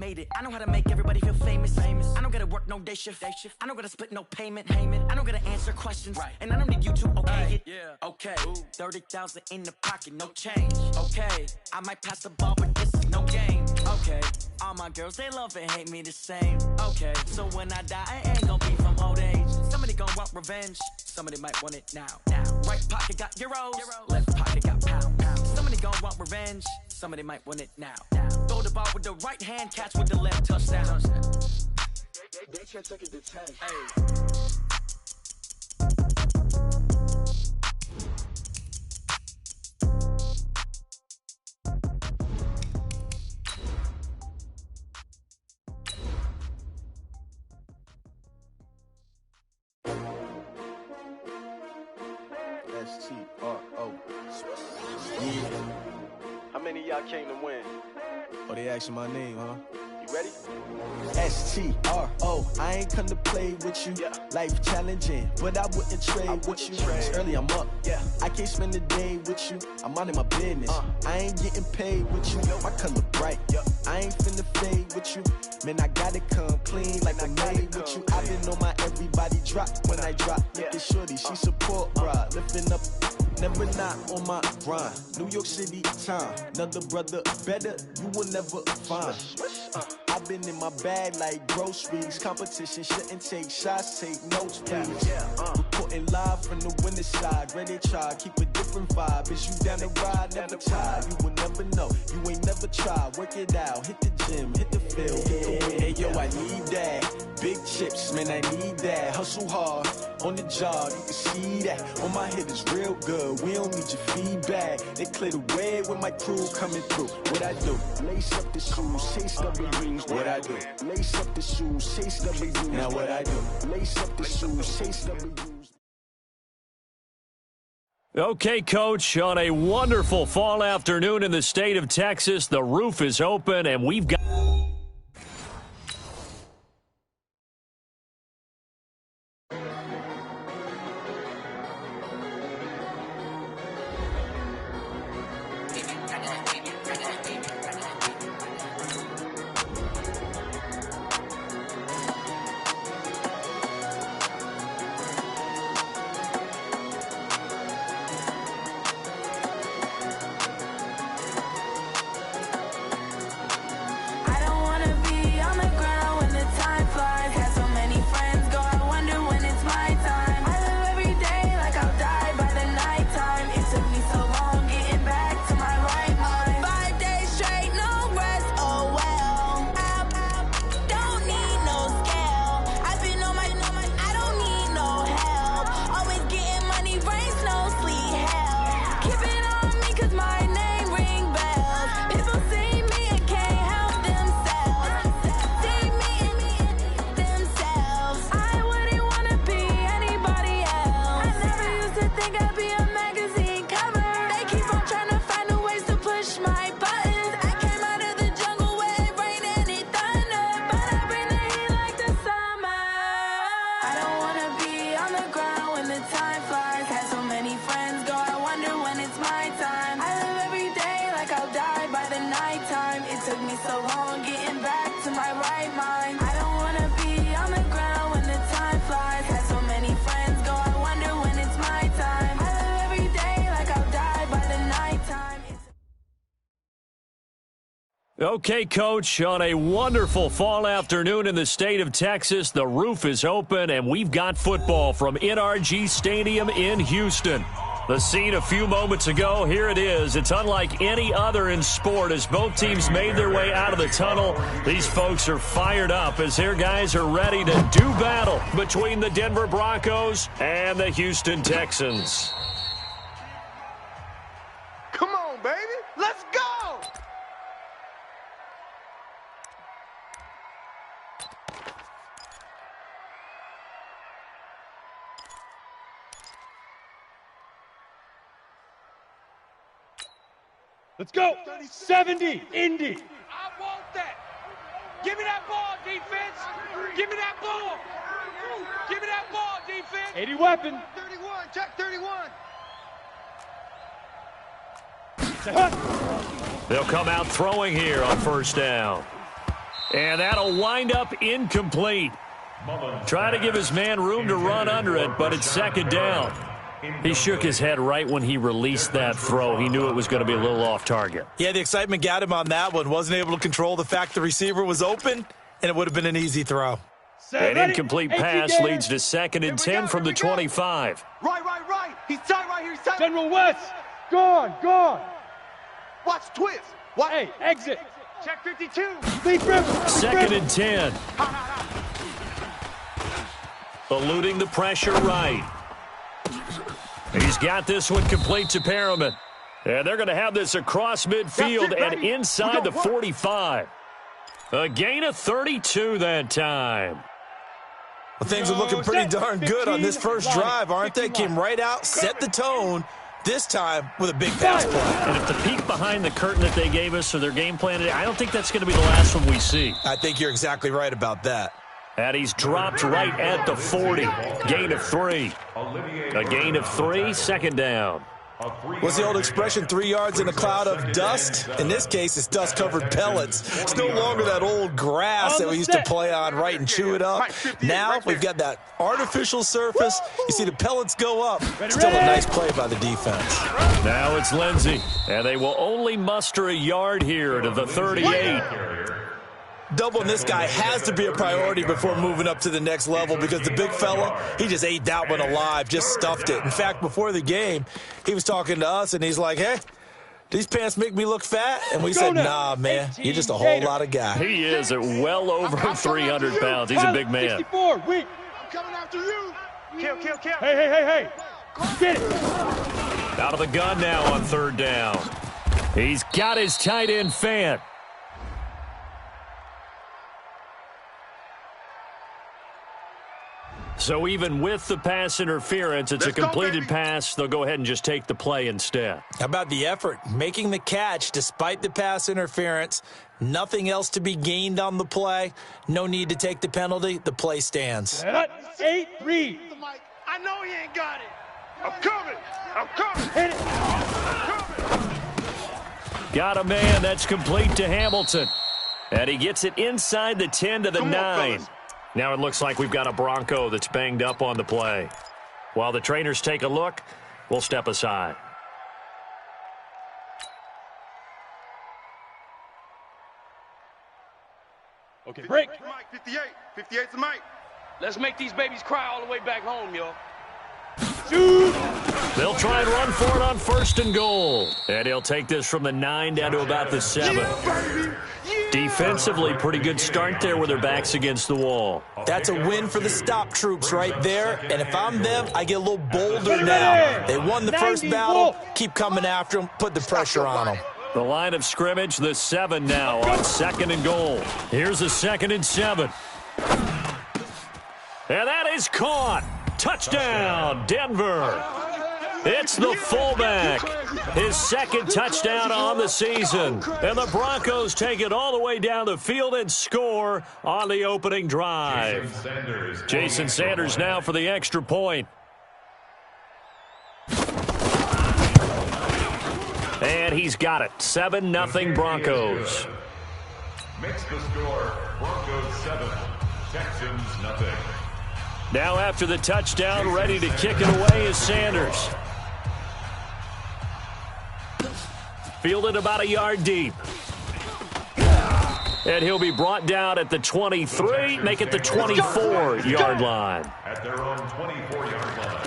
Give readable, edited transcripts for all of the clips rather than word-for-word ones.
Made it. I know how to make everybody feel famous. I don't gotta work no day shift. I don't gotta split no payment. I don't gotta answer questions. Right. And I don't need you to okay it. Yeah. Okay. Ooh. 30,000 in the pocket, no change. Okay. I might pass the ball, but this is no game. Okay. All my girls, they love and hate me the same. Okay. So when I die, I ain't gonna be from old age. Somebody gonna want revenge. Somebody might want it now. Right pocket got euros. Left pocket got pounds. Somebody gonna want revenge. Somebody might want it now. Throw the ball with the right hand, catch with the left, touchdown. They can't take it to 10. S-T-R-O. How many of y'all came to win? Oh, they asking my name, huh? You ready? S-T-R-O. I ain't come to play with you. Yeah. Life challenging, but I wouldn't trade with you. It's early, I'm up. Yeah. I can't spend the day with you. I'm minding my business. I ain't getting paid with you. My color bright. I ain't finna fade with you. Man, I gotta come clean like I made with you. I've been on my everybody drop when I drop. Look at shorty, she support, bruh. Lifting up. Never not on my grind. New York City time. Another brother better, you will never find. I've been in my bag like groceries. Competition shouldn't take shots, take notes, please. Reporting live from the winning side. Ready to try, keep a different vibe. Is you down the ride, never tired. You will never know, you ain't never tried. Work it out, hit the gym, hit the field, hit the win. Hey yo, I need that. Big chips, man, I need that. Hustle hard, on the job, you can see that. On my head is real good, we don't need your feedback. They clear the way when my crew coming through. What I do? Lace up the shoes, chase W's. What I do? Lace up the shoes, chase W's. Now what I do? Lace up the shoes, chase W's. Okay, Coach, on a wonderful fall afternoon in the state of Texas, the roof is open, and we've got... Okay, Coach, on a wonderful fall afternoon in the state of Texas, the roof is open, and we've got football from NRG Stadium in Houston. The scene a few moments ago, here it is. It's unlike any other in sport as both teams made their way out of the tunnel. These folks are fired up as their guys are ready to do battle between the Denver Broncos and the Houston Texans. Come on, baby. Let's go. Let's go. 70, Indy. I want that. Give me that ball, defense. Give me that ball. Give me that ball, defense. 80 weapon. 31, check 31. They'll come out throwing here on first down. And that'll wind up incomplete. Trying to give his man room to run under it, but it's second down. He shook his head right when he released that throw. He knew it was going to be a little off target. Yeah, the excitement got him on that one. Wasn't able to control the fact the receiver was open, and it would have been an easy throw. An incomplete pass leads to 2nd and 10 from the 25. Right. He's tight right here. He's tight. General West, gone. Watch twist. What? Hey, exit. Check 52. Lead grip. 2nd and 10. Eluding the pressure right. He's got this one complete to Perriman. And they're going to have this across midfield and inside the 45. A gain of 32 that time. Well, things are looking pretty darn good on this first drive, aren't they? Came right out, set the tone, this time with a big pass play. And if the peek behind the curtain that they gave us or their game plan today, I don't think that's going to be the last one we see. I think you're exactly right about that. And he's dropped right at the 40. Gain of 3. A gain of 3, second down. What's the old expression, 3 yards in a cloud of dust? In this case, it's dust-covered pellets. It's no longer that old grass that we used to play on, right, and chew it up. Now we've got that artificial surface. You see the pellets go up. Still a nice play by the defense. Now it's Lindsey, and they will only muster a yard here to the 38. Doubling this guy has to be a priority before moving up to the next level because the big fella, he just ate that one alive, just stuffed it. In fact, before the game, he was talking to us, and he's like, hey, these pants make me look fat? And we said, nah, man, you're just a whole lot of guy. He is at well over 300 pounds. He's a big man. 64, weak. I'm coming after you. Kill. Hey. Get it. Out of the gun now on 3rd down. He's got his tight end fan. So even with the pass interference, it's a completed pass. They'll go ahead and just take the play instead. How about the effort? Making the catch despite the pass interference. Nothing else to be gained on the play. No need to take the penalty. The play stands. 8, read. I know he ain't got it. I'm coming. Hit it. Got a man. That's complete to Hamilton. And he gets it inside the 10 to the 9. Now it looks like we've got a Bronco that's banged up on the play. While the trainers take a look, we'll step aside. Okay, break. Mike, 58. 58's the Mike. Let's make these babies cry all the way back home, y'all. They'll try and run for it on 1st and goal. And he'll take this from the 9 down to about the 7. Defensively, pretty good start there with their backs against the wall. That's a win for the stop troops right there. And if I'm them, I get a little bolder now. They won the first battle. Keep coming after them. Put the pressure on them. The line of scrimmage, the 7 now on 2nd and goal. Here's a 2nd and 7. And that is caught. Touchdown, Denver. It's the fullback. His 2nd touchdown on the season. And the Broncos take it all the way down the field and score on the opening drive. Jason Sanders now for the extra point. And he's got it. 7-0 Broncos. Makes the score Broncos 7, Texans 0. Now after the touchdown, ready to kick it away is Sanders. Fielded about a yard deep. And he'll be brought down at the 23, make it the 24-yard line. At their own 24-yard line.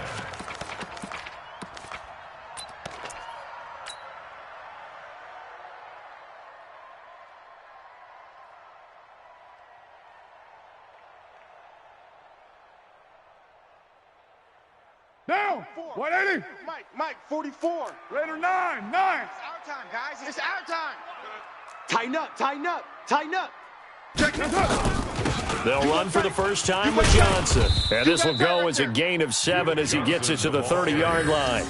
Down. 180. Mike, 44. Raider 9. It's our time, guys. It's our time. Tighten up. Check this out. They'll run for the first time with Johnson. And this will go as a gain of 7 as he gets it to the 30-yard line.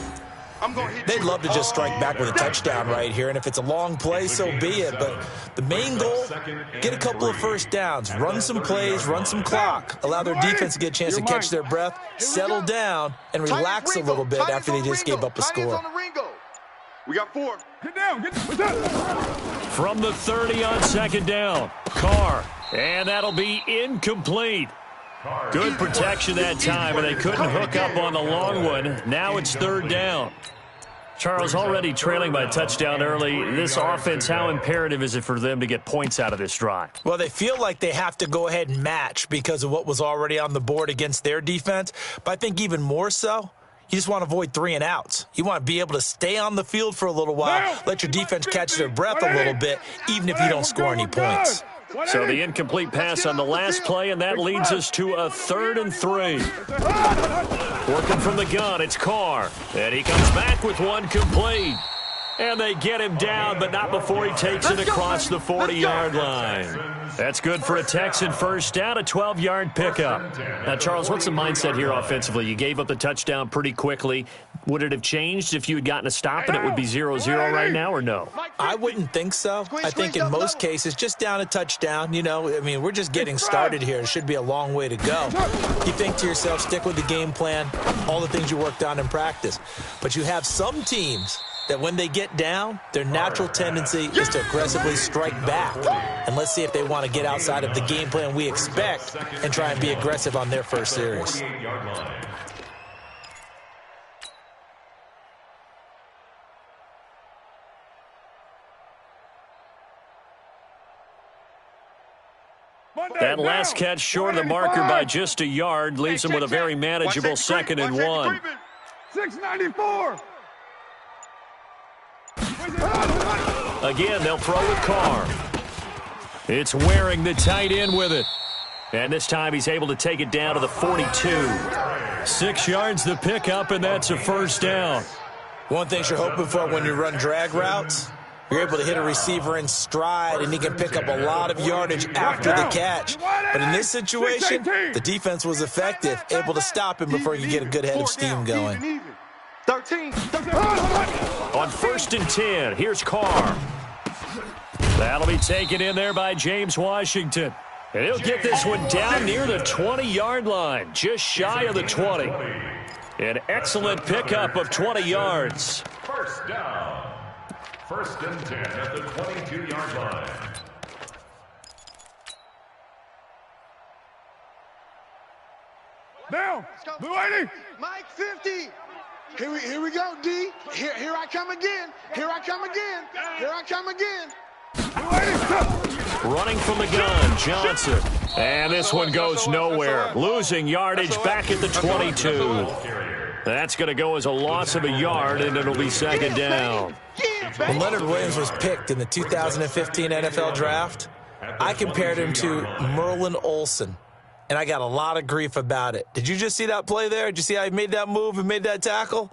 They'd love to just strike back with a touchdown right here, and if it's a long play, so be it. But the main goal, get a couple of first downs, run some plays, run some clock, allow their defense to get a chance to catch their breath, settle down, and relax a little bit after they just gave up a score. We got 4. Get down. What's up? From the 30 on 2nd down, Carr And that'll be incomplete. Good protection that time, and they couldn't hook up on the long one. Now it's third down. Charles, already trailing by a touchdown early. This offense, how imperative is it for them to get points out of this drive? Well, they feel like they have to go ahead and match because of what was already on the board against their defense. But I think even more so, you just want to avoid 3 and outs. You want to be able to stay on the field for a little while, let your defense catch their breath a little bit, even if you don't score any points. So the incomplete pass on the last play, and that leads us to a 3rd and 3. Working from the gun, it's Carr. And he comes back with one complete. And they get him down, but not before he takes it across the 40-yard line. That's good for a Texan first down, a 12-yard pickup. Now, Charles, what's the mindset here offensively? You gave up the touchdown pretty quickly. Would it have changed if you had gotten a stop and it would be 0-0 right now, or no? I wouldn't think so. I think in most cases, just down a touchdown, you know, I mean, we're just getting started here. It should be a long way to go. You think to yourself, stick with the game plan, all the things you worked on in practice. But you have some teams that when they get down, their natural tendency is to aggressively strike back. And let's see if they want to get outside of the game plan we expect and try and be aggressive on their first series. That last catch short of the marker by just a yard leaves them with a very manageable 2nd and 1. 694. Again, they'll throw with Carr. It's Waring, the tight end, with it. And this time he's able to take it down to the 42. 6 yards the pickup, and that's a first down. One thing you're hoping for when you run drag routes, you're able to hit a receiver in stride, and he can pick up a lot of yardage after the catch. But in this situation, the defense was effective, able to stop him before you get a good head of steam going. 13. On 1st and 10, here's Carr. That'll be taken in there by James Washington. And he'll get this one down near the 20-yard line, just shy of the 20. An excellent pickup of 20 yards. First down. 1st and 10 at the 22-yard line. Now, Blue 80. Mike 50. Here we go, D. Here I come again. Here I come again. Here I come again. Running from the gun, Johnson. And this one goes nowhere. Losing yardage back at the 22. That's going to go as a loss of a yard, and it'll be 2nd down. When Leonard Williams was picked in the 2015 NFL Draft, I compared him to Merlin Olsen, and I got a lot of grief about it. Did you just see that play there? Did you see how he made that move and made that tackle?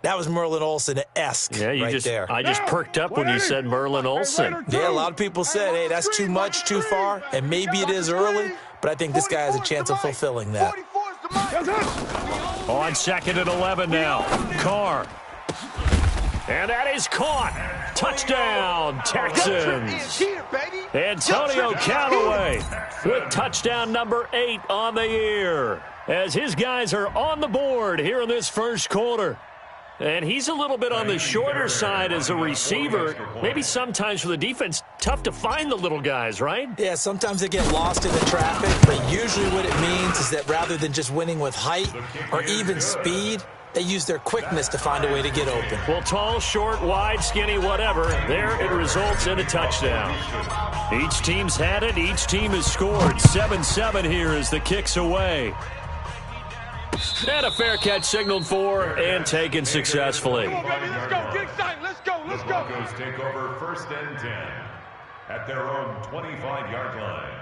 That was Merlin Olsen-esque there. I just perked up when you said Merlin Olsen. Yeah, a lot of people said, hey, that's too much, too far, and maybe it is early, but I think this guy has a chance of fulfilling that. On 2nd and 11 now, Carr. And that is caught. Touchdown, Texans. Antonio Callaway with touchdown number 8 on the year, as his guys are on the board here in this first quarter. And he's a little bit on the shorter side as a receiver. Maybe sometimes for the defense, tough to find the little guys, right? Yeah, sometimes they get lost in the traffic, but usually what it means is that rather than just winning with height or even speed, they use their quickness to find a way to get open. Well, tall, short, wide, skinny, whatever, there it results in a touchdown. Each team's had it. Each team has scored. 7-7 here as the kick's away. And a fair catch signaled for and taken successfully. Let's go. Get excited. Let's go. The Broncos take over 1st and 10 at their own 25-yard line.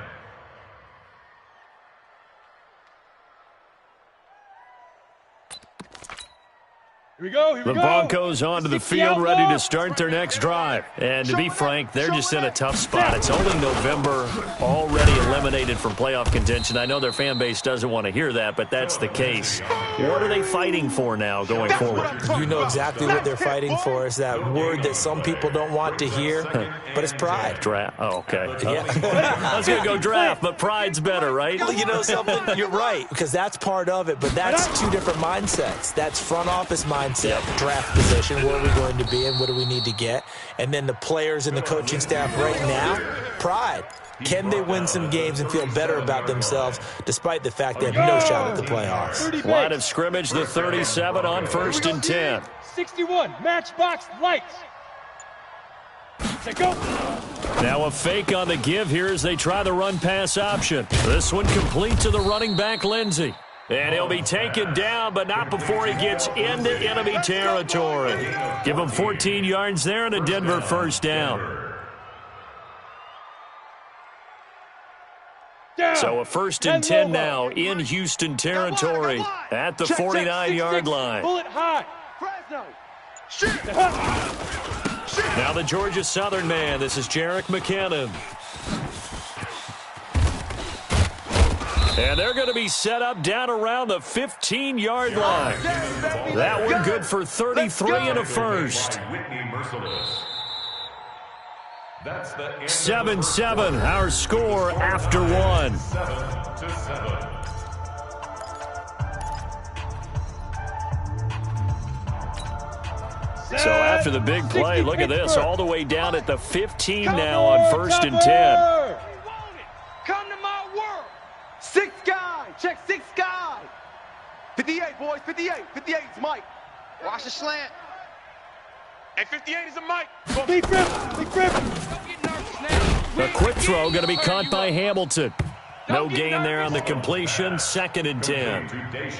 Here we go. The Broncos onto the field, ready to start their next drive. And to be frank, they're just in a tough spot. It's only November, already eliminated from playoff contention. I know their fan base doesn't want to hear that, but that's the case. What are they fighting for now going forward? You know exactly what they're fighting for. Is that word that some people don't want to hear, but it's pride. Draft. Oh, okay. Yeah. I was going to go draft, but pride's better, right? Well, you know something? You're right, because that's part of it, but that's two different mindsets. That's front office mindset, draft position, where are we going to be and what do we need to get? And then the players and the coaching staff right now, pride. Can they win some games and feel better about themselves despite the fact they have no shot at the playoffs? Line of scrimmage, the 37 on 1st and 10. 61, matchbox lights. Go. Now a fake on the give here as they try the run-pass option. This one complete to the running back, Lindsey. And he'll be taken down, but not before he gets into enemy territory. Give him 14 yards there and a Denver first down. So a 1st and 10 now in Houston territory at the 49-yard line. Bullet high. Now the Georgia Southern man. This is Jerick McKinnon. And they're going to be set up down around the 15-yard line. That one good for 33 and a first. 7-7, our score after one. 7-7. So after the big play, look at this, all the way down at the 15 now on 1st and 10. Come to my world. 6 guy, check 6 guy. 58, boys, 58. 58 is Mike. Watch the slant. And 58 is a Mike. Big grip. Don't get nervous now. A quick throw going to be caught by Hamilton. No gain there on the completion, 2nd and 10.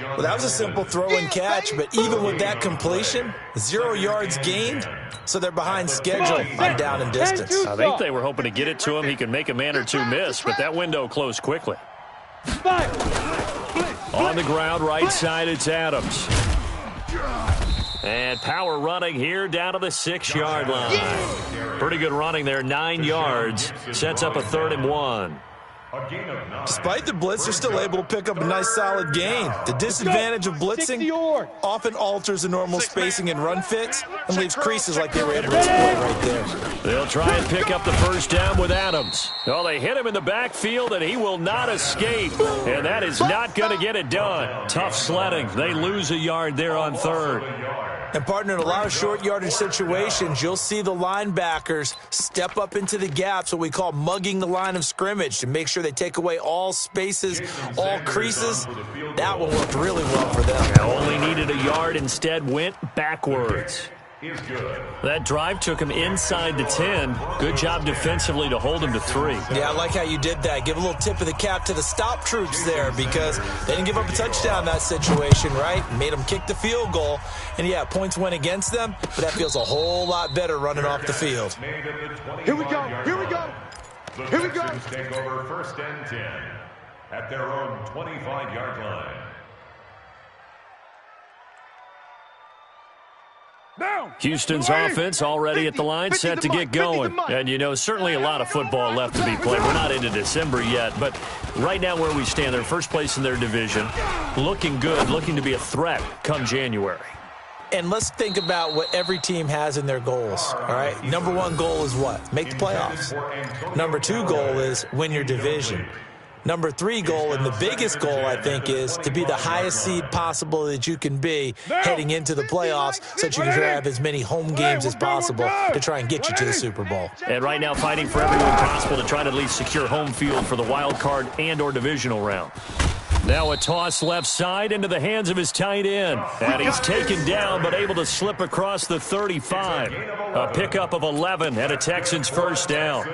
Well, that was a simple throw and catch, but even with that completion, 0 yards gained, so they're behind schedule on down and distance. I think they were hoping to get it to him. He could make a man or two miss, but that window closed quickly. On the ground, right side, it's Adams. And power running here down to the 6-yard line. Pretty good running there, 9 yards. Sets up a 3rd and 1. Despite the blitz, they're still able to pick up a nice solid gain. The disadvantage of blitzing often alters the normal spacing and run fits and leaves creases like they were able to exploit right there. They'll try and pick up the first down with Adams. Well, they hit him in the backfield, and he will not escape. And that is not going to get it done. Tough sledding. They lose a yard there on 3rd. And, partner, in a lot of short yardage situations, you'll see the linebackers step up into the gaps, what we call mugging the line of scrimmage, to make sure they take away all spaces, all creases. That one worked really well for them. Only needed a yard, instead went backwards. That drive took him inside the 10. Good job defensively to hold him to 3. Yeah, I like how you did that. Give a little tip of the cap to the stop troops there, because they didn't give up a touchdown in that situation, right? Made them kick the field goal. And, yeah, points went against them, but that feels a whole lot better running off the field. Here we go. Here we go. Here we go. Take over 1st and 10 at their own 25-yard line. Houston's offense already at the line, set to get going. And, you know, certainly a lot of football left to be played. We're not into December yet, but right now where we stand, they're first place in their division, looking good, looking to be a threat come January. And let's think about what every team has in their goals, all right? Number 1 goal is what? Make the playoffs. Number 2 goal is win your division. Number 3 goal, and the biggest goal, I think, is to be the highest seed possible that you can be heading into the playoffs, so that you can have as many home games as possible to try and get you to the Super Bowl. And right now fighting for everyone possible to try to at least secure home field for the wild card and or divisional round. Now a toss left side into the hands of his tight end. And he's taken down but able to slip across the 35. A pickup of 11 and a Texans first down.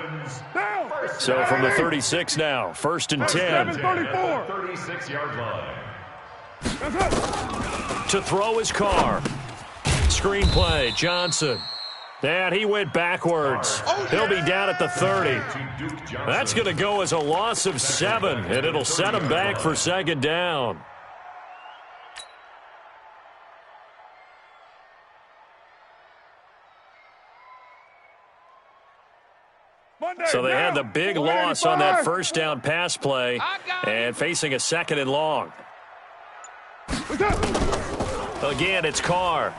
So from the 36 now, 1st and 10. 36-yard line. To throw his Carr. Screenplay, Johnson. And he went backwards. He'll be down at the 30. That's going to go as a loss of 7, and it'll set him back for 2nd down. So they had the big loss on that first down pass play and facing a 2nd and long. Again, it's Carr.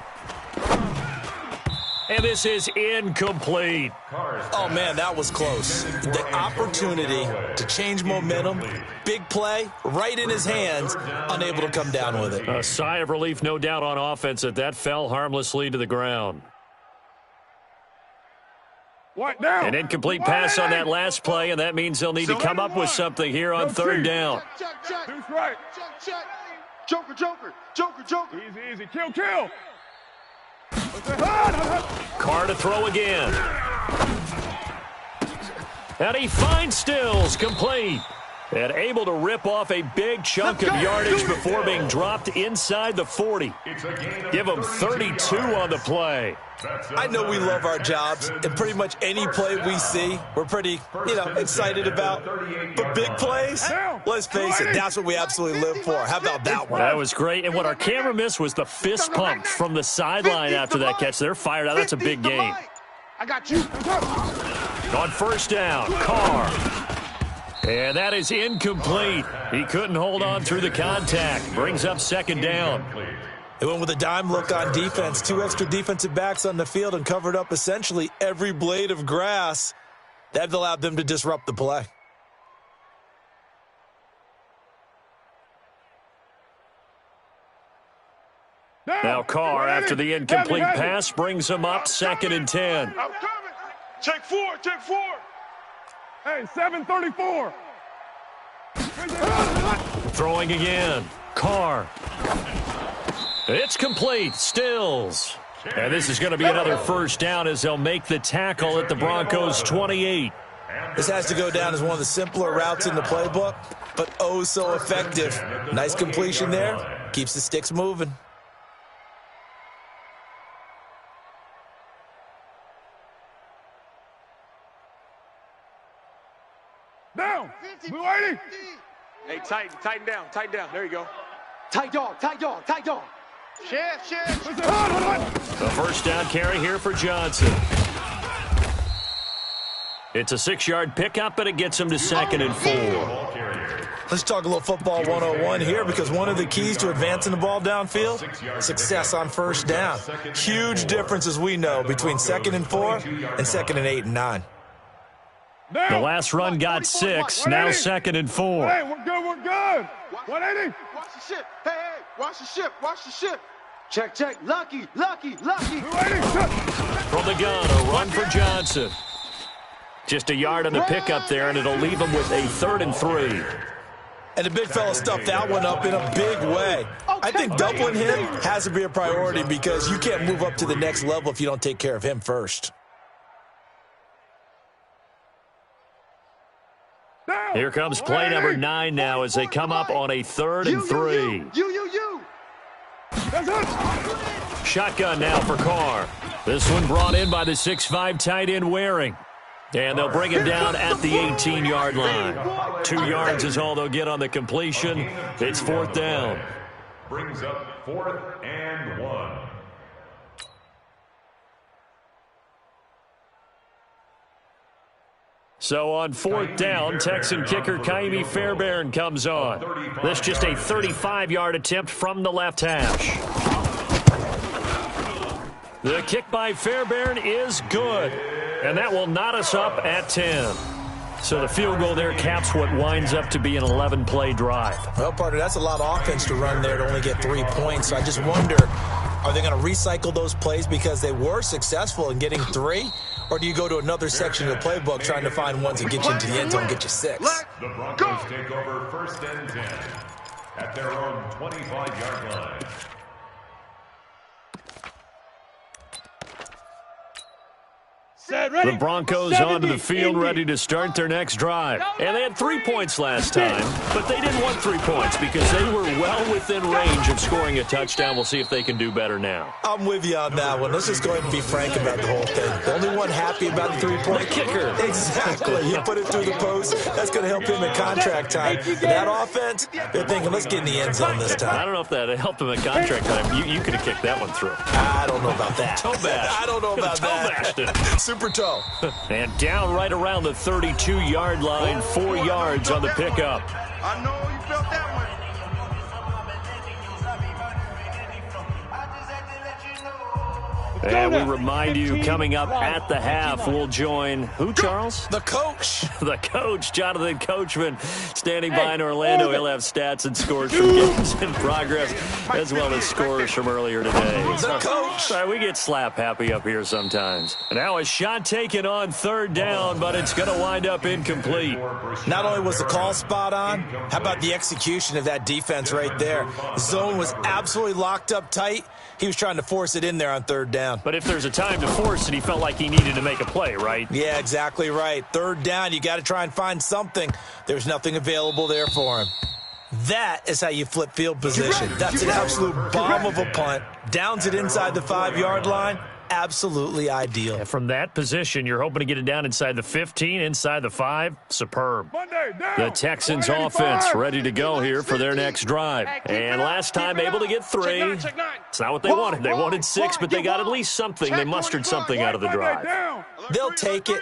And this is incomplete. Oh, man, that was close. The opportunity to change momentum, big play, right in his hands, unable to come down with it. A sigh of relief, no doubt, on offense that fell harmlessly to the ground. White down. An incomplete pass on that last play, and that means they'll need to come up with something here on third down. Check. Deuce right. Check. Joker. Easy. Kill. Carr to throw again. And he finds Stills, complete. And able to rip off a big chunk of yardage before being dropped inside the 40. Give him 32 on the play. I know we love our jobs, and pretty much any play we see, we're pretty, excited about. But big plays, let's face it, that's what we absolutely live for. How about that one? That was great, and what our camera missed was the fist pump from the sideline after that catch. They're fired out. That's a big game. I got you. On first down, Carr. And that is incomplete. He couldn't hold on through the contact. Brings up second down. They went with a dime look on defense. 2 extra defensive backs on the field and covered up essentially every blade of grass. That allowed them to disrupt the play. Now Carr, after the incomplete pass, brings him up 2nd and 10. I'm coming. Check four. Hey, 7:34. Throwing again. Carr. It's complete. Stills. And this is going to be another first down as they'll make the tackle at the Broncos' 28. This has to go down as one of the simpler routes in the playbook, but oh so effective. Nice completion there. Keeps the sticks moving. Down. Blue 80. Hey, tighten down. There you go. Tight dog. Chef. A first down carry here for Johnson. It's a 6-yard pickup, but it gets him to 2nd and 4. Let's talk a little football 101 here, because one of the keys to advancing the ball downfield, success on first down. Huge difference, as we know, between 2nd and 4 and 2nd and 8 and 9. The last run got 6, now 2nd and 4. Hey, we're good. 180. Watch the ship. Hey, watch the ship. Check. Lucky. Blue 80. From the gun, a run for Johnson. Just a yard on the pickup there, and it'll leave him with a 3rd and 3. And the big fella stuffed that one up in a big way. I think doubling him has to be a priority, because you can't move up to the next level if you don't take care of him first. Here comes play number 9 now as they come up on a 3rd and 3. You. Shotgun now for Carr. This one brought in by the 6'5" tight end Waring. And they'll bring him down at the 18-yard line. 2 yards is all they'll get on the completion. It's 4th down. Brings up 4th and 1. So on 4th down, Texan kicker Kaimi Fairbairn comes on. This just a 35-yard attempt from the left hash. The kick by Fairbairn is good, and that will knot us up at 10. So the field goal there caps what winds up to be an 11-play drive. Well, partner, that's a lot of offense to run there to only get 3 points. So I just wonder, are they going to recycle those plays because they were successful in getting 3? Or do you go to another section of the playbook trying to find ones that get you into the end zone and get you 6? The Broncos take over 1st and 10 at their own 25-yard line. The Broncos onto the field ready to start their next drive. And they had 3 points last time, but they didn't want 3 points because they were well within range of scoring a touchdown. We'll see if they can do better now. I'm with you on that one. Let's just go ahead and be frank about the whole thing. The only one happy about the 3-point the kicker. Exactly. He put it through the post. That's going to help him in contract time. That offense, they're thinking, let's get in the end zone this time. I don't know if that helped him in contract time. You could have kicked that one through. I don't know about that. Toe bash. I don't know about that. Super toe. And down right around the 32-yard line, 4 yards on the pickup. I know you felt that one. And we remind you, coming up at the half, we'll join who, Charles? The coach. The coach, Jonathan Coachman, standing by in Orlando. He'll have stats and scores from games in progress, as well as scores from earlier today. The coach. Sorry, we get slap happy up here sometimes. Now a shot taken on third down, but it's going to wind up incomplete. Not only was the call spot on, how about the execution of that defense right there? The zone was absolutely locked up tight. He was trying to force it in there on third down. But if there's a time to force it, he felt like he needed to make a play, right? Yeah, exactly right. Third down, you got to try and find something. There's nothing available there for him. That is how you flip field position. That's an absolute bomb of a punt. Downs it inside the 5-yard line. Absolutely ideal. And from that position, you're hoping to get it down inside the 15, inside the 5. Superb. The Texans offense ready to go here for their next drive. And last time able to get 3. It's not what they wanted. They wanted 6, but they got at least something. They mustered something out of the drive. They'll take it.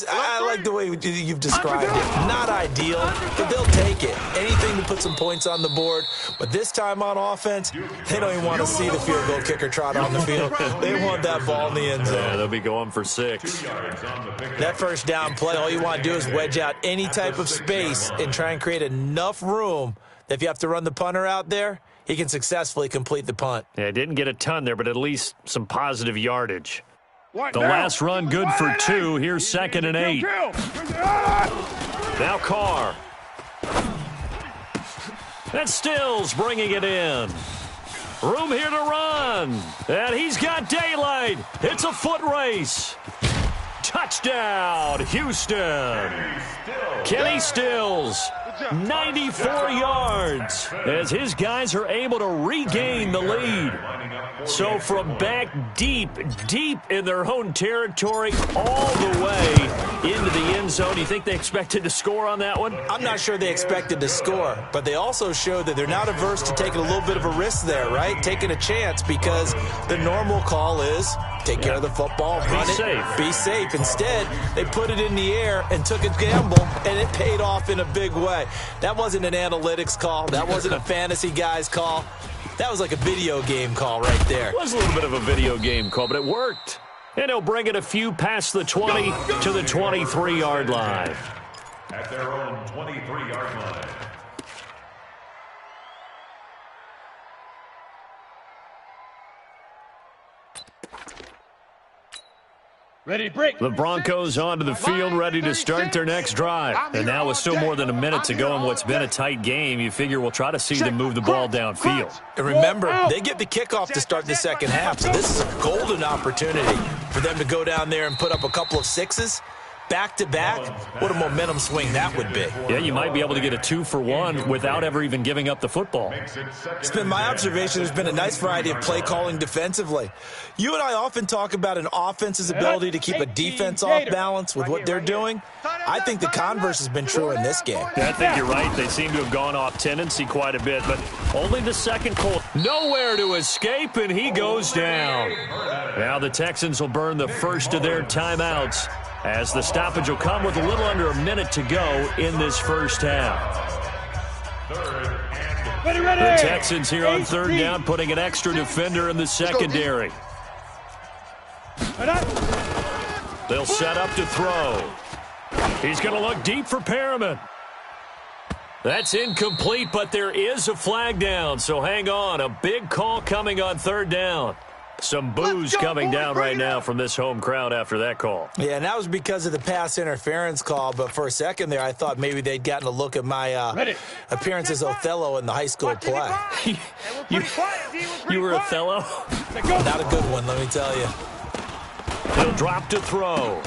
I like the way you've described it. Not ideal, but they'll take it. Anything to put some points on the board. But this time on offense, they don't even want to see the field goal kicker trot on the field. They want that ball in the end zone. Yeah, they'll be going for 6. That first down play, all you want to do is wedge out any type of space and try and create enough room that if you have to run the punter out there, he can successfully complete the punt. Yeah, didn't get a ton there, but at least some positive yardage. The last run good for 2. Here's 2nd and 8. Now Carr. And Stills bringing it in. Room here to run. And he's got daylight. It's a foot race. Touchdown, Houston. Kenny Stills, 94 yards, as his guys are able to regain the lead. So from back deep in their own territory, all the way into the end zone. You think they expected to score on that one? I'm not sure they expected to score, but they also showed that they're not averse to taking a little bit of a risk there, right? Taking a chance, because the normal call is take care of the football, run it, be safe. Instead, they put it in the air and took a gamble, and it paid off in a big way. That wasn't an analytics call. That wasn't a fantasy guy's call. That was like a video game call right there. It was a little bit of a video game call, but it worked. And he'll bring it a few past the 20 to the 23-yard line. At their own 23-yard line. Ready, break. The Broncos onto the field, ready to start their next drive. And now with still more than a minute to go in what's been a tight game, you figure we'll try to see them move the ball downfield. And remember, they get the kickoff to start the second half, so this is a golden opportunity for them to go down there and put up a couple of 6s. Back-to-back, what a momentum swing that would be. Yeah, you might be able to get a 2-for-1 without ever even giving up the football. It's been my observation there's been a nice variety of play calling defensively. You and I often talk about an offense's ability to keep a defense off balance with what they're doing. I think the converse has been true in this game. Yeah, I think you're right. They seem to have gone off tendency quite a bit, but only the second call. Nowhere to escape, and he goes down. Now the Texans will burn the first of their timeouts, as the stoppage will come with a little under a minute to go in this first half. The Texans here on third down, putting an extra defender in the secondary. They'll set up to throw. He's going to look deep for Perriman. That's incomplete, but there is a flag down, so hang on. A big call coming on third down. Some boos coming down right now from this home crowd after that call. Yeah, and that was because of the pass interference call, but for a second there I thought maybe they'd gotten a look at my appearance as Othello in the high school play. You were Othello? Not a good one, let me tell you. He'll drop to throw.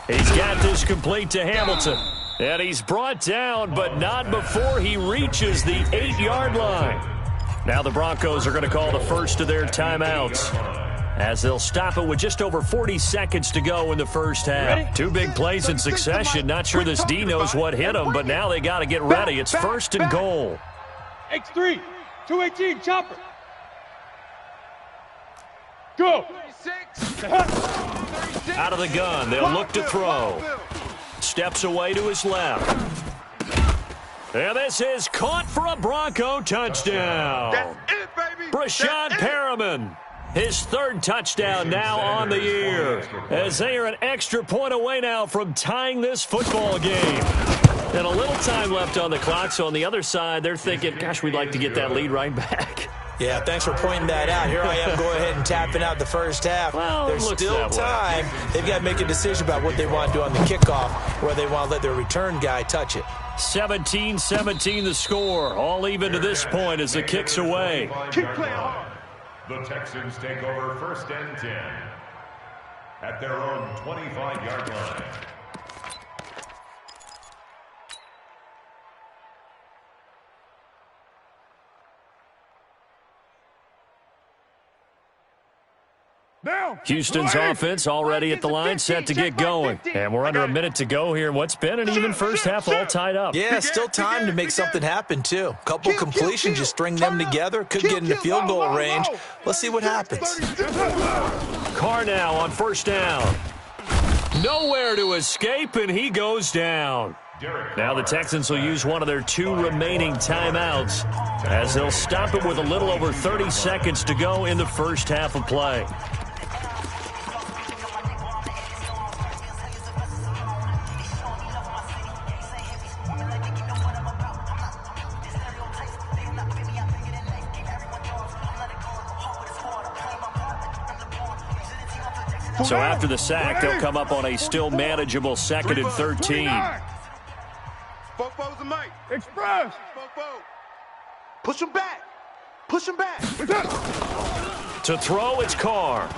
He's got this complete to Hamilton. And he's brought down, but not before he reaches the 8-yard line. Now the Broncos are going to call the first of their timeouts, as they'll stop it with just over 40 seconds to go in the first half. 2 big plays in succession. Not sure this D knows what hit him, but now they got to get ready. It's first and goal. X3, 218, chopper. Go. Out of the gun. They'll look to throw. Steps away to his left. And this is caught for a Bronco touchdown. That's it, baby. Brashad Perriman His third touchdown now on the year, as they are an extra point away now from tying this football game. And a little time left on the clock, so on the other side, they're thinking, gosh, we'd like to get that lead right back. Yeah, thanks for pointing that out. Here I am going ahead and tapping out the first half. Well, there's still time. They've got to make a decision about what they want to do on the kickoff, where they want to let their return guy touch it. 17-17 the score. All even to this point as the kick's away. Keep playing hard. The Texans take over 1st and 10 at their own 25-yard line. Down. Houston's offense already at the line, set to get going. And we're under a minute to go here in what's been an even first half, all tied up. Yeah, still time to make something happen, too. Couple completions, just string them together. Could get into field goal range. Let's see what happens. Carr now on first down. Nowhere to escape, and he goes down. Now the Texans will use one of their 2 remaining timeouts as they'll stop it with a little over 30 seconds to go in the first half of play. So after the sack, they'll come up on a still manageable 2nd and 13. Fofo's the mic. Express. Fofo. Push him back. Push him back. To throw, it's Carr.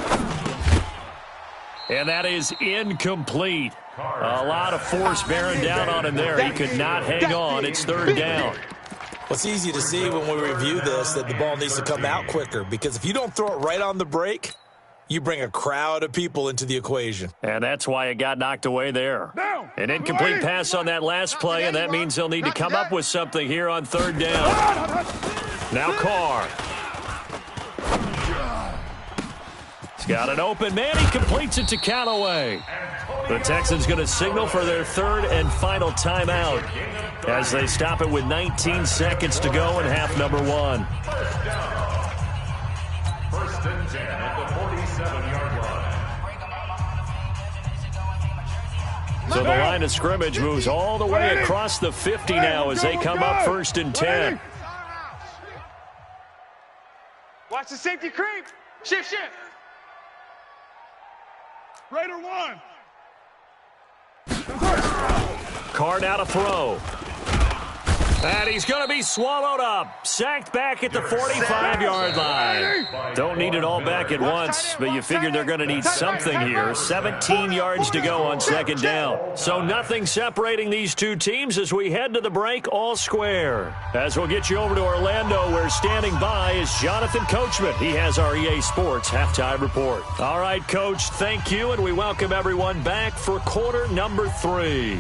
And that is incomplete. A lot of force bearing down on him there. He could not hang on. It's 3rd down. Well, it's easy to see when we review this that the ball needs to come out quicker, because if you don't throw it right on the break, you bring a crowd of people into the equation. And that's why it got knocked away there. An incomplete pass on that last play, and that means they'll need to come up with something here on 3rd down. Now Carr. He's got an open man. He completes it to Callaway. The Texans going to signal for their 3rd and final timeout as they stop it with 19 seconds to go in half number 1. 1st and 10 at the 47-yard line. So the line of scrimmage moves all the way across the 50 now as they come up 1st and 10. Watch the safety creep. Shift. Raider 1. Carr now to throw. And he's going to be swallowed up. Sacked back at the 45-yard line. Don't need it all back at once, but you figure they're going to need something here. 17 yards to go on 2nd down. So nothing separating these two teams as we head to the break, all square. As we'll get you over to Orlando, where standing by is Jonathan Coachman. He has our EA Sports halftime report. All right, Coach, thank you, and we welcome everyone back for quarter number 3.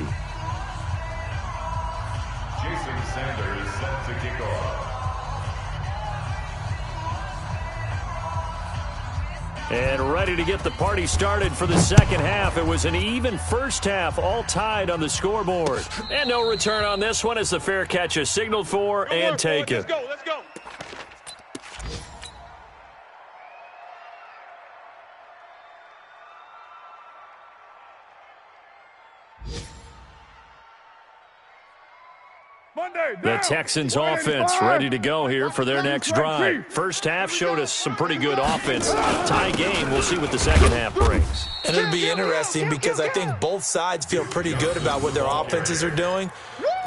Sanders set to kick off. And ready to get the party started for the second half. It was an even first half, all tied on the scoreboard. And no return on this one as the fair catch is signaled for and taken. Let's go. The Texans offense ready to go here for their next drive. First half showed us some pretty good offense. Tie game, we'll see what the second half brings. And it'll be interesting because I think both sides feel pretty good about what their offenses are doing.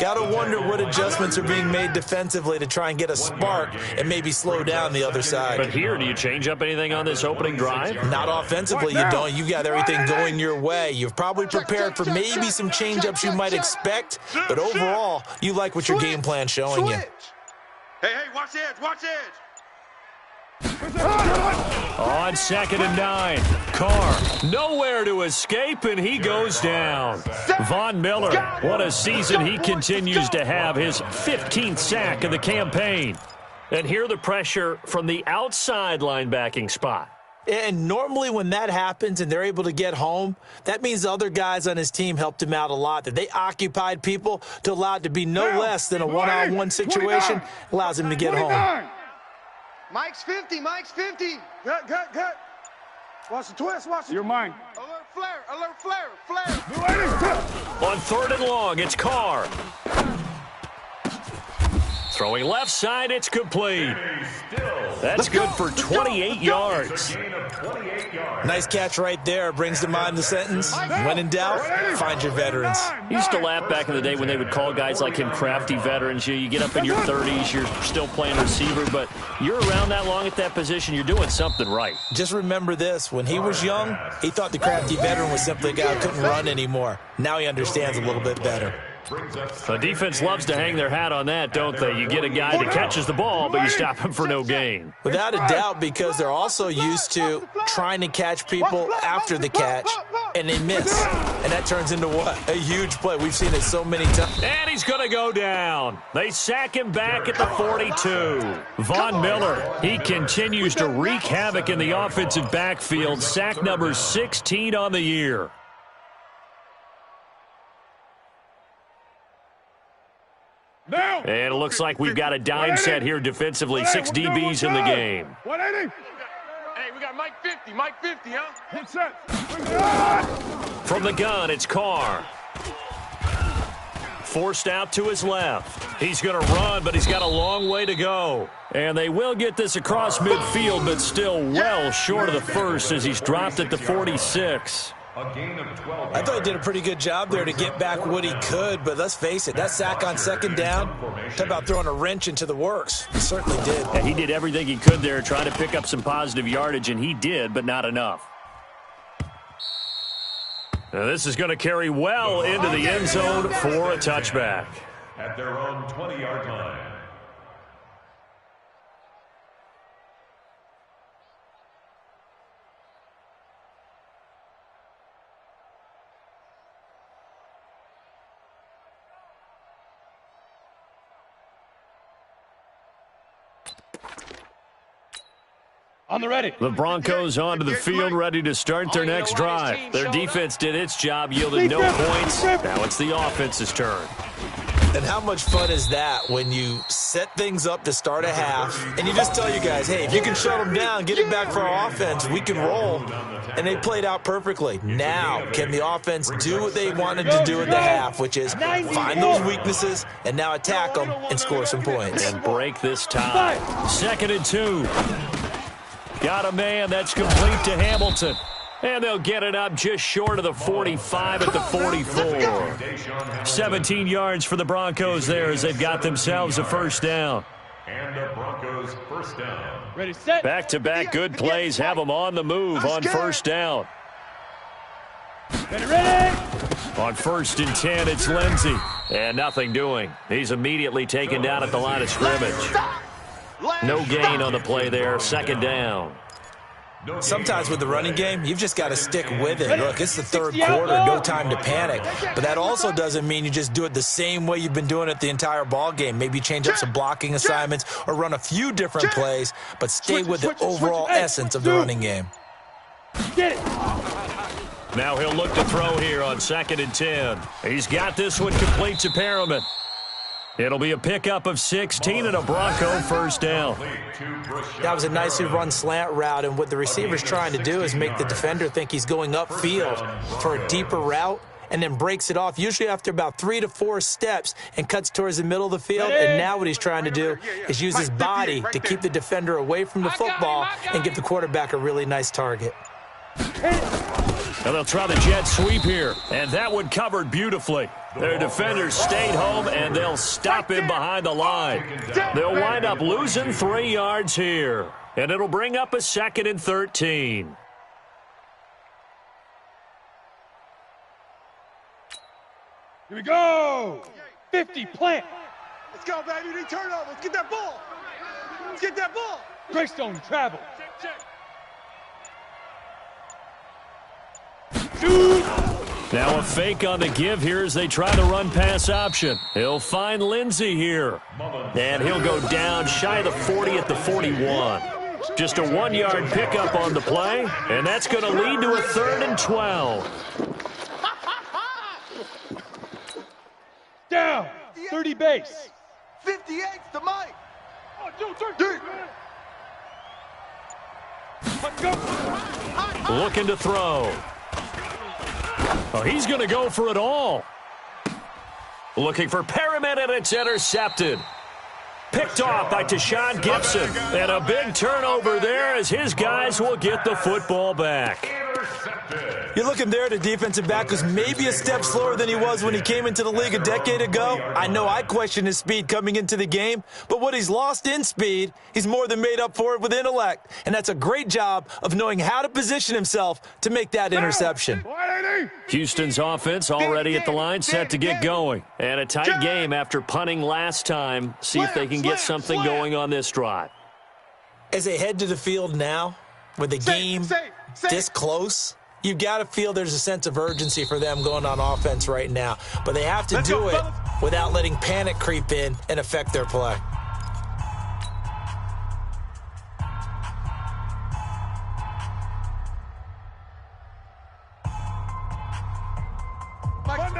Got to wonder what adjustments are being made defensively to try and get a spark and maybe slow down the other side. But here, do you change up anything on this opening drive? Not offensively, you don't. You got everything going your way. You've probably prepared for maybe some change-ups you might expect, but overall, you like what your game plan's showing you. Hey, watch the edge, watch the edge. On 2nd and 9, Carr nowhere to escape, and he goes down. Von Miller, what a season he continues to have, his 15th sack of the campaign. And here the pressure from the outside linebacking spot. And normally when that happens and they're able to get home, that means the other guys on his team helped him out a lot. That they occupied people to allow it to be no less than a one-on-one situation, allows him to get home. Mike's 50, Mike's 50. Cut. Watch the twist, watch the... You're mine. Alert flare. On 3rd and long, it's Carr. Throwing left side, it's complete. That's good for 28 yards. Nice catch right there. Brings to mind the sentence, when in doubt, find your veterans. He used to laugh back in the day when they would call guys like him crafty veterans. You get up in your 30s, you're still playing receiver, but you're around that long at that position, you're doing something right. Just remember this. When he was young, he thought the crafty veteran was simply a guy who couldn't run anymore. Now he understands a little bit better. The defense loves to hang their hat on that, don't they? You get a guy that catches the ball, but you stop him for no gain. Without a doubt, because they're also used to trying to catch people after the catch, and they miss. And that turns into what? A huge play. We've seen it so many times. And he's going to go down. They sack him back at the 42. Von Miller, he continues to wreak havoc in the offensive backfield. Sack number 16 on the year. And it looks like we've got a dime set here defensively. 6 DBs in the game. 180. Hey, we got Mike 50, huh? Hit set. From the gun, it's Carr. Forced out to his left. He's going to run, but he's got a long way to go. And they will get this across midfield, but still well short of the first as he's dropped at the 46. I thought he did a pretty good job there to get back what he could, but let's face it, that sack on 2nd down, talk about throwing a wrench into the works. He certainly did. Yeah, he did everything he could there, trying to pick up some positive yardage, and he did, but not enough. Now this is going to carry well into the end zone for a touchback. At their own 20-yard line. On the ready. The Broncos onto the field, ready to start their next drive. Their defense did its job, yielded no points. Now it's the offense's turn. And how much fun is that when you set things up to start a half, and you just tell you guys, hey, if you can shut them down, get it back for our offense, we can roll. And they played out perfectly. Now, can the offense do what they wanted to do in the half, which is find those weaknesses and now attack them and score some points. And break this tie. 2nd and 2. Got a man that's complete to Hamilton. And they'll get it up just short of the 45 at the 44. 17 yards for the Broncos there as they've got themselves a first down. And the Broncos first down. Ready, set. Back-to-back good plays have them on the move on first down. Ready. On 1st and 10, it's Lindsey. And nothing doing. He's immediately taken down at the line of scrimmage. No gain on the play there. 2nd down. Sometimes with the running game, you've just got to stick with it. Look, it's the 3rd quarter, no time to panic. But that also doesn't mean you just do it the same way you've been doing it the entire ball game. Maybe change up some blocking assignments or run a few different plays, but stay with the overall essence of the running game. Get it. Now he'll look to throw here on 2nd and 10. He's got this one complete to Perriman. It'll be a pickup of 16 and a Bronco first down. That was a nicely run slant route, and what the receiver's trying to do is make the defender think he's going upfield for a deeper route and then breaks it off, usually after about 3 to 4 steps, and cuts towards the middle of the field. And now what he's trying to do is use his body to keep the defender away from the football and give the quarterback a really nice target. Now they'll try the jet sweep here, and that one covered beautifully. Their defenders stayed home, and they'll stop him behind the line. They'll wind up losing 3 yards here, and it'll bring up a 2nd and 13. Here we go. 50, plant. Let's go, baby. We turn over. Let's get that ball. Let's get that ball. Greystone, travel. Shoot. Now a fake on the give here as they try the run-pass option. He'll find Lindsey here. And he'll go down shy of the 40 at the 41. Just a 1-yard pickup on the play, and that's going to lead to a 3rd and 12. Down. 30 base. 58's the Mike. Oh, dude. Looking to throw. Oh, he's going to go for it all. Looking for Perriman, and it's intercepted. Picked off by Tashawn Gibson. And a big turnover there as his guys will get the football back. You're looking there at a defensive back who's maybe a step slower than he was when he came into the league a decade ago. I know I questioned his speed coming into the game, but what he's lost in speed, he's more than made up for it with intellect. And that's a great job of knowing how to position himself to make that interception. Houston's offense already at the line, set to get going. And a tight game after punting last time. See if they can get something going on this drive. As they head to the field now, with the game this close, you've got to feel there's a sense of urgency for them going on offense right now. But they have to do it without letting panic creep in and affect their play.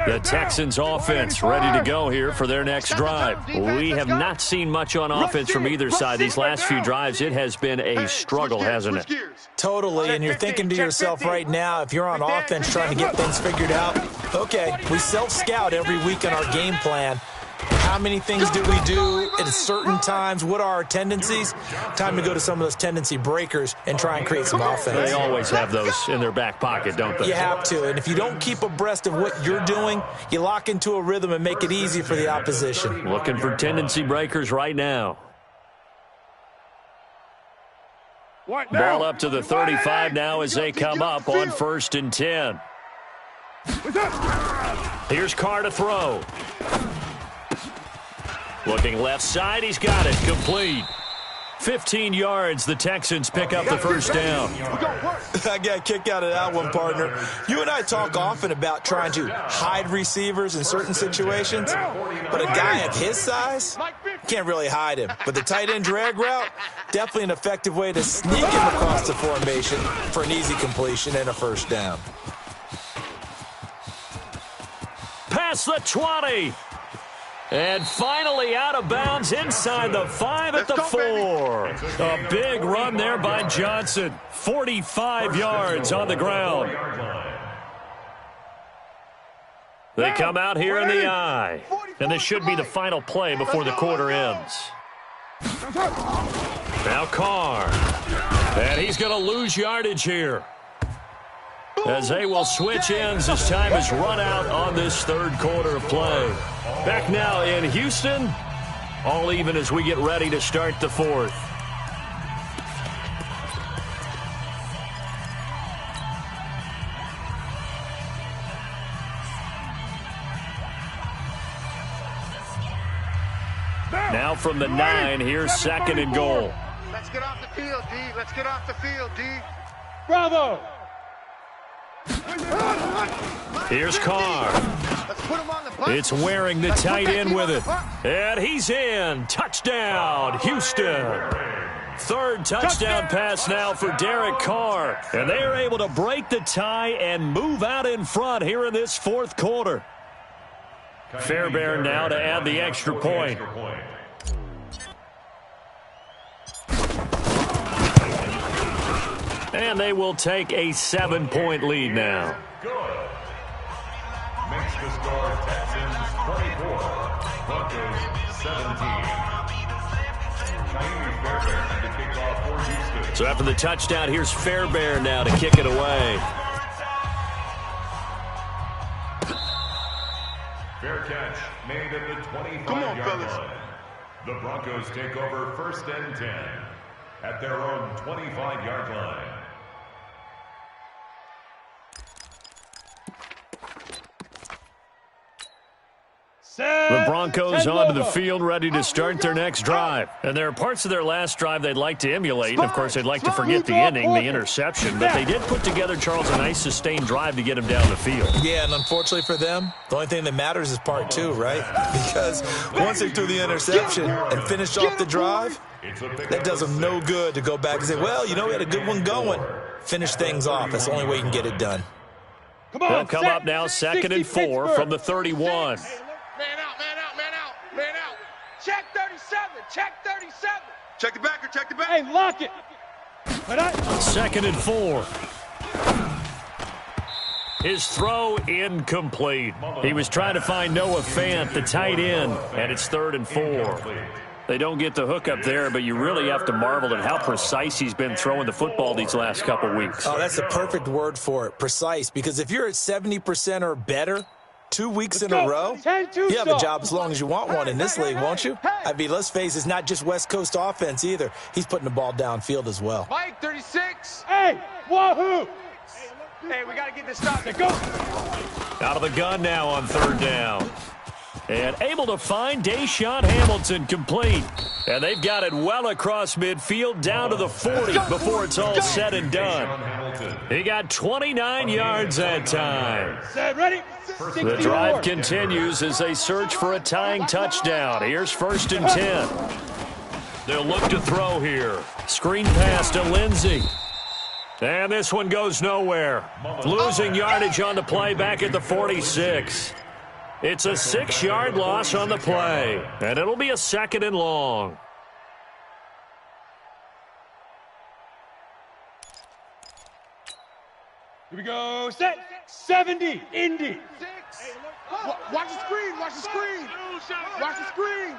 The Texans offense ready to go here for their next drive. We have not seen much on offense from either side. These last few drives, it has been a struggle, hasn't it? Totally, and you're thinking to yourself right now, if you're on offense trying to get things figured out, okay, we self-scout every week in our game plan. How many things do we do at certain times? What are our tendencies? Time to go to some of those tendency breakers and try and create some offense. They always have those in their back pocket, don't they? You have to, and if you don't keep abreast of what you're doing, you lock into a rhythm and make it easy for the opposition. Looking for tendency breakers right now. Ball up to the 35 now as they come up on 1st and 10. Here's Carr to throw. Looking left side, he's got it, complete. 15 yards, the Texans pick up the first down. I got a kick out of that one, partner. You and I talk often about trying to hide receivers in certain situations, but a guy of his size can't really hide him. But the tight end drag route, definitely an effective way to sneak him across the formation for an easy completion and a first down. Past the 20. And finally out of bounds inside the 5 at the 4. A big run there by Johnson. 45 yards on the ground. They come out here in the I. And this should be the final play before the quarter ends. Now Carr. And he's going to lose yardage here, as they will switch ends as time is run out on this third quarter of play. Back now in Houston, all even as we get ready to start the fourth. Now from the 9, here's 2nd and goal. Let's get off the field, D. Let's get off the field, D. Bravo! Here's Carr. It's wearing the tight end with it. And he's in. Touchdown, Houston. Third touchdown pass now for Derek Carr. And they are able to break the tie and move out in front here in this fourth quarter. Fairbairn now to add the extra point. And they will take a 7-point lead now. Good. Makes the score Texans 24, Broncos 17. Fairbairn to kick off for Houston. So after the touchdown, here's Fairbairn now to kick it away. Fair catch made at the 25-yard line. The Broncos take over 1st and 10 at their own 25-yard line. The Broncos onto the field, ready to start their next drive. And there are parts of their last drive they'd like to emulate. And, of course, they'd like to forget the ending, the interception. But they did put together, Charles, a nice sustained drive to get him down the field. Yeah, and unfortunately for them, the only thing that matters is part 2, right? Because once they threw the interception and finished off the drive, that does them no good to go back and say, well, you know, we had a good one going. Finish things off. That's the only way you can get it done. They'll come up now 2nd and 4 from the 31. Man out, man out, man out, man out. Check 37, check 37. Check the backer, check the back. Hey, lock it. 2nd and 4. His throw incomplete. He was trying to find Noah Fant, the tight end, and it's 3rd and 4. They don't get the hook up there, but you really have to marvel at how precise he's been throwing the football these last couple weeks. Oh, that's the perfect word for it, precise, because if you're at 70% or better 2 weeks in a row, you have a job as long as you want one in this league, won't you? I mean, let's face it, it's not just West Coast offense either. He's putting the ball downfield as well. Mike, 36. Hey, wahoo! Hey, we got to get this stopped. Go. Out of the gun now on 3rd down. And able to find Deshaun Hamilton complete. And they've got it well across midfield down to the 40 before it's all said and done. He got 29 yards that time. Ready? The drive continues as they search for a tying touchdown. Here's 1st and 10. They'll look to throw here. Screen pass to Lindsey. And this one goes nowhere. Losing yardage on the play back at the 46. It's a 6-yard loss on the play, and it'll be a 2nd and long. Here we go. Set. 70. Indy. Watch the screen. Watch the screen. Watch the screen.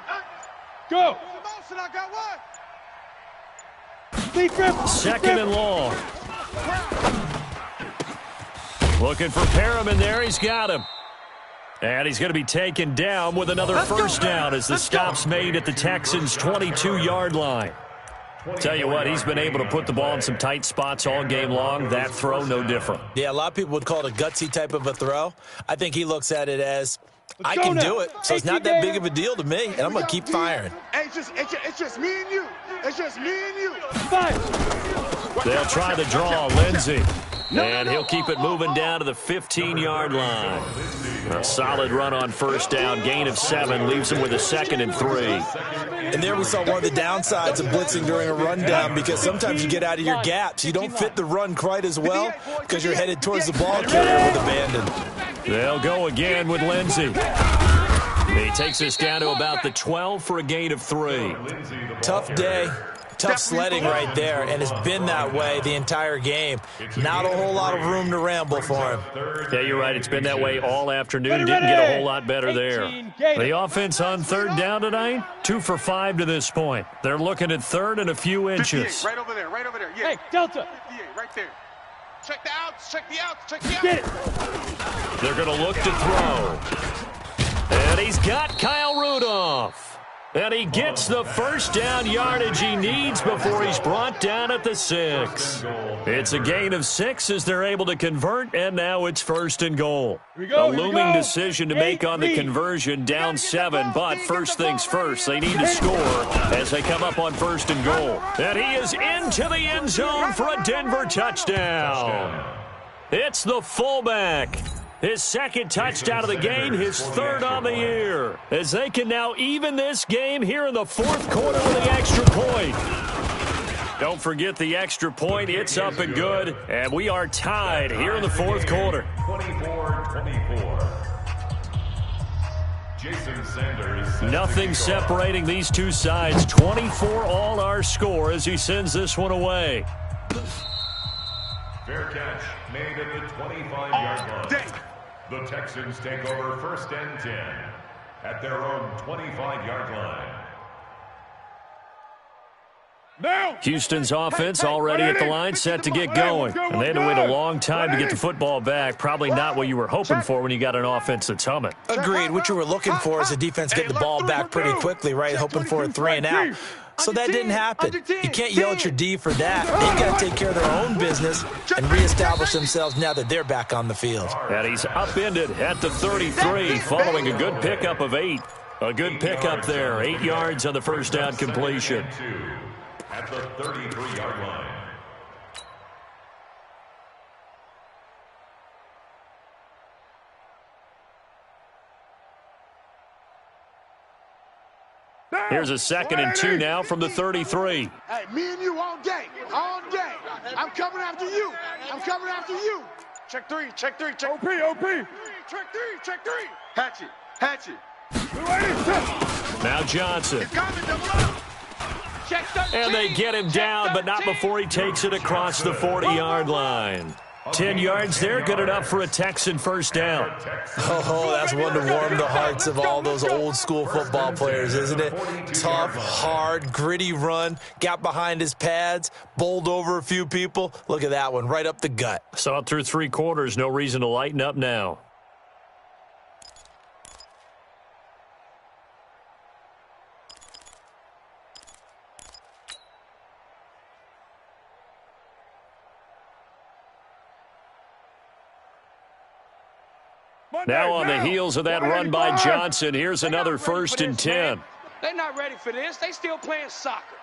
Go. I got one. 2nd and long. Looking for Perriman there. He's got him. And he's going to be taken down with another first down as the stop's made at the Texans' 22-yard line. Tell you what, he's been able to put the ball in some tight spots all game long. That throw, no different. Yeah, a lot of people would call it a gutsy type of a throw. I think he looks at it as, I can do it, so it's not that big of a deal to me, and I'm going to keep firing. It's just me and you. It's just me and you. They'll try the draw, Lindsey. And he'll keep it moving down to the 15-yard line. A solid run on first down. Gain of 7 leaves him with a 2nd and 3. And there we saw one of the downsides of blitzing during a rundown, because sometimes you get out of your gaps. You don't fit the run quite as well because you're headed towards the ball carrier with abandon. They'll go again with Lindsey. He takes us down to about the 12 for a gain of 3. Tough day. Tough sledding right there, and it's been that way the entire game. Not a whole lot of room to ramble for him. Yeah, you're right. It's been that way all afternoon. Didn't get a whole lot better there. The offense on 3rd down tonight, 2 for 5 to this point. They're looking at 3rd and a few inches. Right over there, yeah. Hey, Delta. Yeah, right there. Check the outs, check the outs, check the outs. Get it. They're going to look to throw. And he's got Kyle Rudolph. And he gets the first down yardage he needs before he's brought down at the 6. It's a gain of 6 as they're able to convert, and now it's 1st and goal. A looming decision to make on the conversion, down 7, but first things first, they need to score as they come up on 1st and goal. And he is into the end zone for a Denver touchdown. It's the fullback. His 2nd touchdown of the game, his 3rd on the year. As they can now even this game here in the 4th quarter with the extra point. Don't forget the extra point. It's up and good. And we are tied here in the 4th quarter. 24-24. Jason Sanders. Nothing separating these two sides. 24 all our score as he sends this one away. Fair catch made at the 25-yard line. The Texans take over 1st and 10 at their own 25-yard line. Houston's offense already at the line, set to get going. And they had to wait a long time to get the football back. Probably not what you were hoping for when you got an offense that's humming. Agreed. What you were looking for is the defense getting the ball back pretty quickly, right? Hoping for a 3 and out. So that didn't happen. You can't yell at your D for that. They've got to take care of their own business and reestablish themselves now that they're back on the field. And he's upended at the 33 following a good pickup of 8. A good pickup there. 8 yards on the first down completion. At the 33-yard line. Here's a 2nd and 2 now from the 33. Hey, me and you all day. All day. I'm coming after you. I'm coming after you. Check 3, check 3, check. OP. Check 3, check 3. Hatchet. Now Johnson. check 13. And they get him down, but not before he takes it across the 40-yard line. 10 yards there, good enough for a Texan first down. Oh, that's one to warm the hearts of all those old-school football players, isn't it? Tough, hard, gritty run, got behind his pads, bowled over a few people. Look at that one, right up the gut. Saw it through 3 quarters, no reason to lighten up now. Now on the heels of that run by Johnson, here's another 1st and 10. They're not ready for this. They still playing soccer.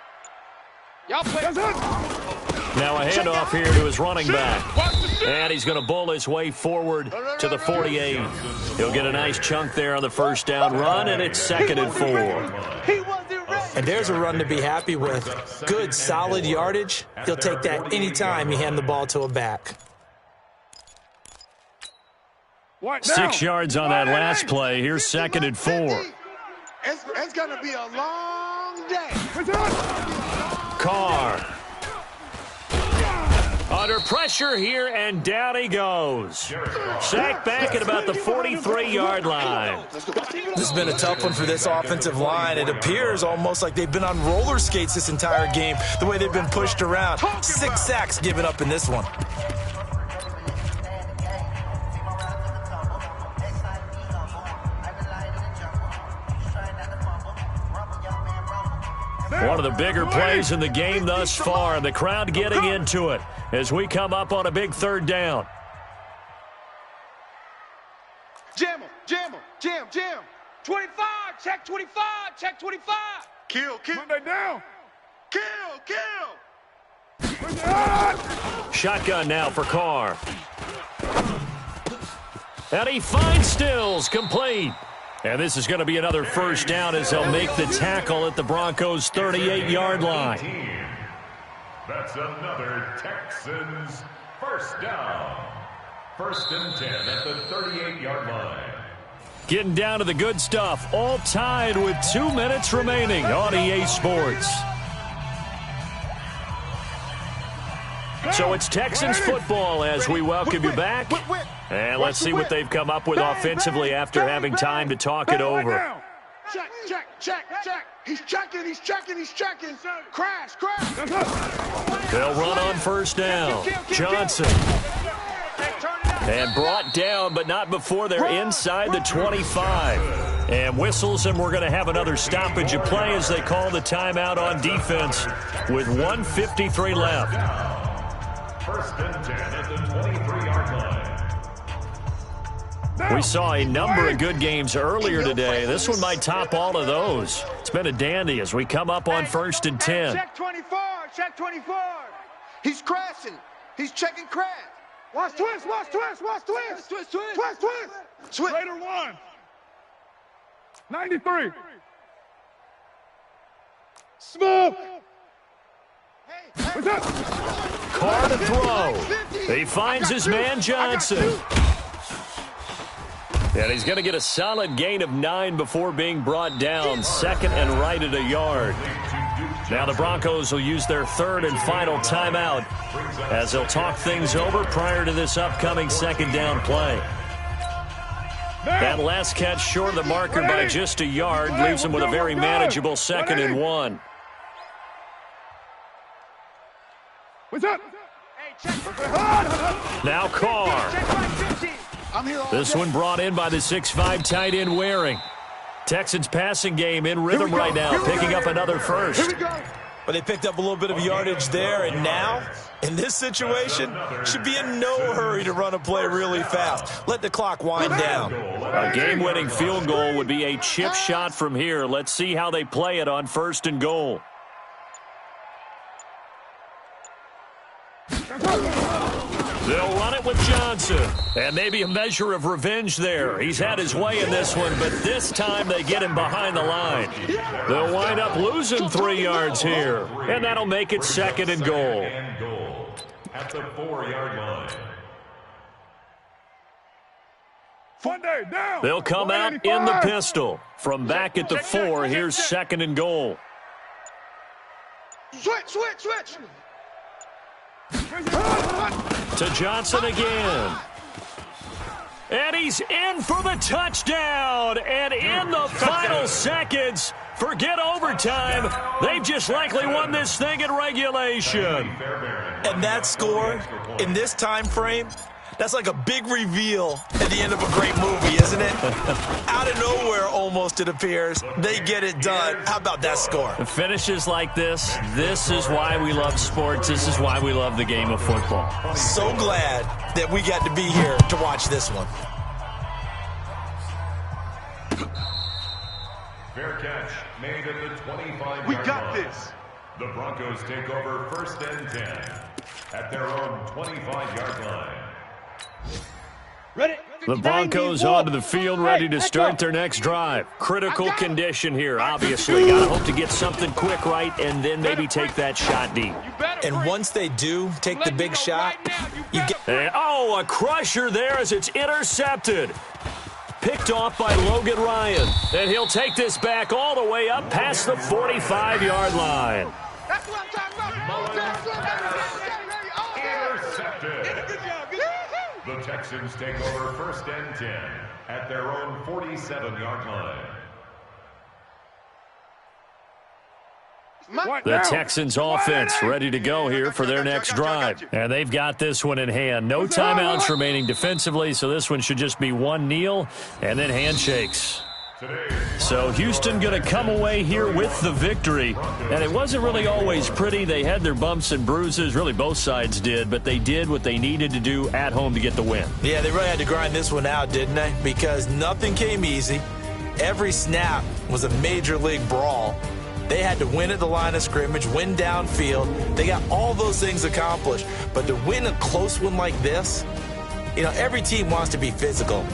Y'all play. Now a handoff here to his running back. And he's going to bowl his way forward to the 48. He'll get a nice chunk there on the first down run, and it's 2nd and 4. And there's a run to be happy with. Good, solid yardage. He'll take that anytime you hand the ball to a back. 6 yards on that last play. Here's 2nd and 4. It's going to be a long day. Carr. Under pressure here, and down he goes. Sacked back at about the 43-yard line. This has been a tough one for this offensive line. It appears almost like they've been on roller skates this entire game, the way they've been pushed around. 6 sacks given up in this one. One of the bigger plays in the game thus far, and the crowd getting into it as we come up on a big 3rd down. Jam him, jam him, jam. 25, check 25, check 25. Kill. Put that down. Kill. Shotgun now for Carr. And he finds Stills, complete. And this is going to be another first down as they'll make the tackle at the Broncos' 38-yard line. That's another Texans first down. 1st and 10 at the 38-yard line. Getting down to the good stuff, all tied with 2 minutes remaining on EA Sports. So it's Texans football as we welcome you back. And let's see what they've come up with offensively after having time to talk it over. Check. He's checking. Crash. They'll run on first down. Johnson. And brought down, but not before they're inside the 25. And whistles, and we're going to have another stoppage of play as they call the timeout on defense with 1:53 left. 1st and 10 at the 23-yard line. We saw a number of good games earlier today. This one might top all of those. It's been a dandy as we come up on 1st and 10. Check 24. He's crashing. He's checking crash. Watch twist. Raider 1. 93. Smoke. What's up? Carr to throw. He finds his man Johnson. And he's going to get a solid gain of 9 before being brought down. 2nd and right at a yard. Now the Broncos will use their 3rd and final timeout as they'll talk things over prior to this upcoming 2nd down play. That last catch short of the marker by just a yard leaves him with a very manageable 2nd and 1. What's up? Now Carr. This one brought in by the 6'5" tight end Waring. Texans passing game in rhythm right now, picking up another first. But they picked up a little bit of yardage there, and now, in this situation, should be in no hurry to run a play really fast. Let the clock wind down. A game-winning field goal would be a chip shot from here. Let's see how they play it on 1st and goal. They'll run it with Johnson. And maybe a measure of revenge there. He's had his way in this one, but this time they get him behind the line. They'll wind up losing 3 yards here. And that'll make it 2nd and goal. At the 4-yard line. They'll come out in the pistol. From back at the 4, here's 2nd and goal. Switch. To Johnson again. And he's in for the touchdown. And in the final seconds, forget overtime. They've just likely won this thing in regulation. And that score in this time frame, that's like a big reveal at the end of a great movie, isn't it? Out of nowhere, almost, it appears. They get it done. How about that score? The finishes like this is why we love sports. This is why we love the game of football. So glad that we got to be here to watch this one. Fair catch made at the 25-yard We got line. this. The Broncos take over 1st and 10 at their own 25-yard line. Ready? The Broncos onto the field, ready to start their next drive. Critical condition here, obviously. Got to hope to get something quick right and then maybe take that shot deep. And once they do take the big shot, you get... And, oh, a crusher there as it's intercepted. Picked off by Logan Ryan. And he'll take this back all the way up past the 45-yard line. That's what I'm talking about. Intercepted. The Texans take over 1st and 10 at their own 47-yard line. The Texans offense ready to go here for their next drive. And they've got this one in hand. No timeouts remaining defensively, so this one should just be one kneel and then handshakes. So Houston going to come away here with the victory. And it wasn't really always pretty. They had their bumps and bruises. Really, both sides did. But they did what they needed to do at home to get the win. Yeah, they really had to grind this one out, didn't they? Because nothing came easy. Every snap was a major league brawl. They had to win at the line of scrimmage, win downfield. They got all those things accomplished. But to win a close one like this, you know, every team wants to be physical.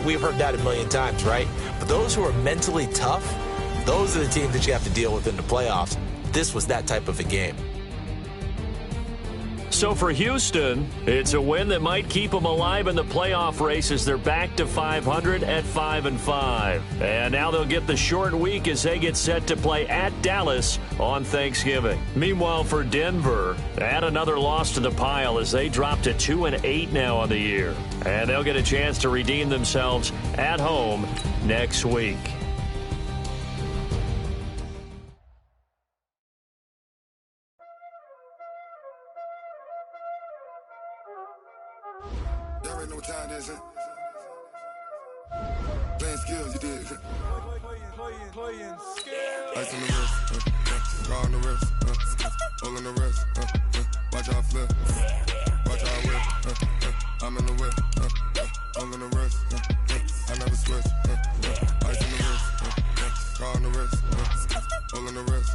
We've heard that a million times, right? But those who are mentally tough, those are the teams that you have to deal with in the playoffs. This was that type of a game. So for Houston, it's a win that might keep them alive in the playoff race as they're back to 500 at 5-5. And now they'll get the short week as they get set to play at Dallas on Thanksgiving. Meanwhile, for Denver, add another loss to the pile as they drop to 2-8 now on the year. And they'll get a chance to redeem themselves at home next week. Know what time it is, playing skills, you did. Playing skills. Ice on the wrist, car on the wrist, hole in the wrist, watch out flip, watch out whip, I'm in the whip, hole in the wrist, I never switch, ice on the wrist, car on the wrist, hole in the wrist,